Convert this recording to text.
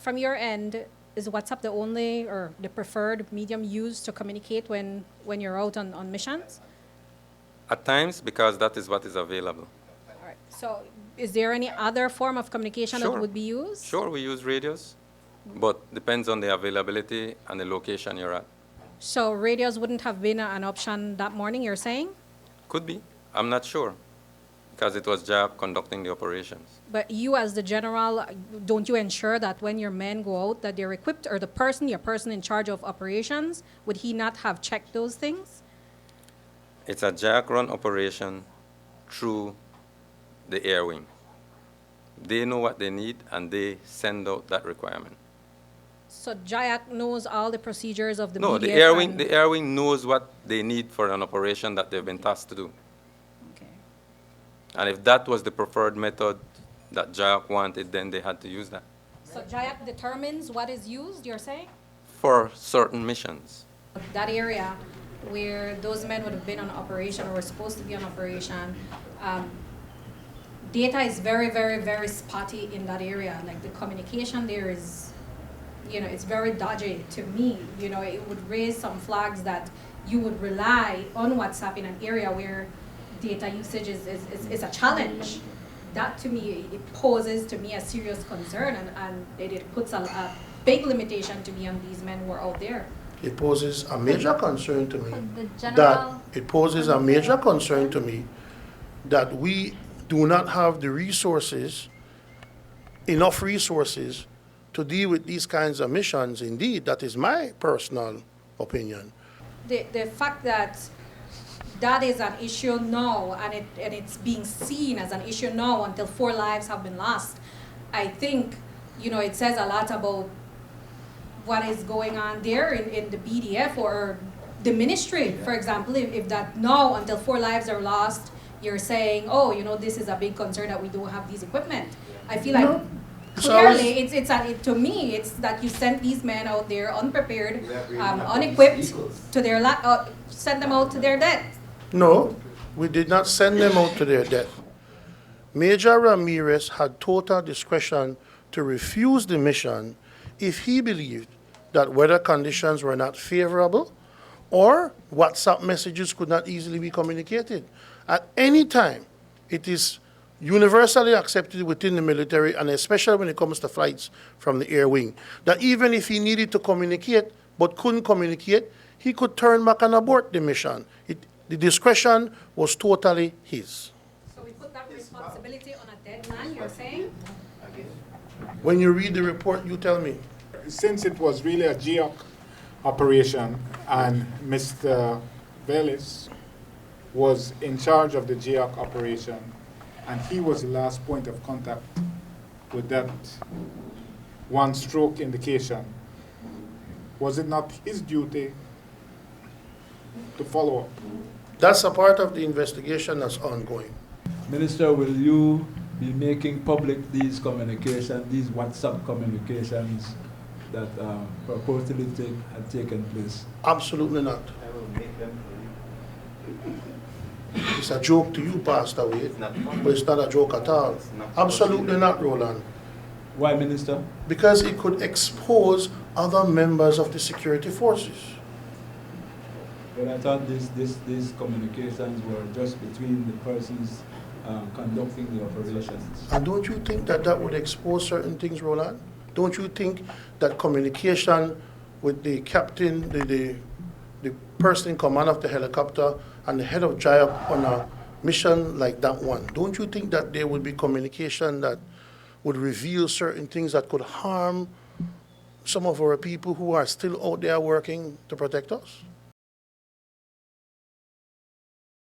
From your end, is WhatsApp the only or the preferred medium used to communicate when you're out on missions? At times, because that is what is available. All right. So is there any other form of communication that would be used? Sure, we use radios, but depends on the availability and the location you're at. So radios wouldn't have been an option that morning, you're saying? Could be. I'm not sure, because it was JIOC conducting the operations. But you as the general, don't you ensure that when your men go out that they're equipped, or your person in charge of operations, would he not have checked those things? It's a JIOC-run operation through the air wing. They know what they need, and they send out that requirement. So JIOC knows all the procedures of the No, B.D.F. the air wing knows what they need for an operation that they've been tasked to do. Okay. And if that was the preferred method that JIOC wanted, then they had to use that. So JIOC determines what is used, you're saying? For certain missions. That area where those men would have been on operation or were supposed to be on operation, data is very, very, very spotty in that area. Like the communication there is, it's very dodgy to me. It would raise some flags that you would rely on WhatsApp in an area where data usage is a challenge. That to me, it poses to me a serious concern, and it puts a big limitation to me on these men who are out there. It poses a major concern to me that we do not have the enough resources to deal with these kinds of missions. Indeed, that is my personal opinion. The fact that is an issue now, and it's being seen as an issue now until 4 lives have been lost, I think, it says a lot about what is going on there in the B.D.F. or the ministry, for example. If that now until 4 lives are lost, you're saying, this is a big concern that we don't have these equipment. I feel like clearly to me it's that you sent these men out there unprepared, unequipped to send them out to their death. No, we did not send them out to their death. Major Ramirez had total discretion to refuse the mission if he believed that weather conditions were not favorable or WhatsApp messages could not easily be communicated. At any time, it is universally accepted within the military, and especially when it comes to flights from the air wing, that even if he needed to communicate but couldn't communicate, he could turn back and abort the mission. The discretion was totally his. So we put that responsibility on a dead man, you're saying? When you read the report, you tell me. Since it was really a JIOC operation and Mr. Belize was in charge of the JIOC operation, and he was the last point of contact with that one stroke indication, was it not his duty to follow up? That's a part of the investigation that's ongoing. Minister, will you be making public these communications, these WhatsApp communications that purportedly had taken place? Absolutely not. It's a joke to you, Pastor Wade, but it's not a joke at all. Absolutely not, Roland. Why, Minister? Because it could expose other members of the security forces. But I thought these communications were just between the persons conducting the operations. And don't you think that would expose certain things, Roland? Don't you think that communication with the captain, the person in command of the helicopter, and the head of JIOC on a mission like that one, don't you think that there would be communication that would reveal certain things that could harm some of our people who are still out there working to protect us?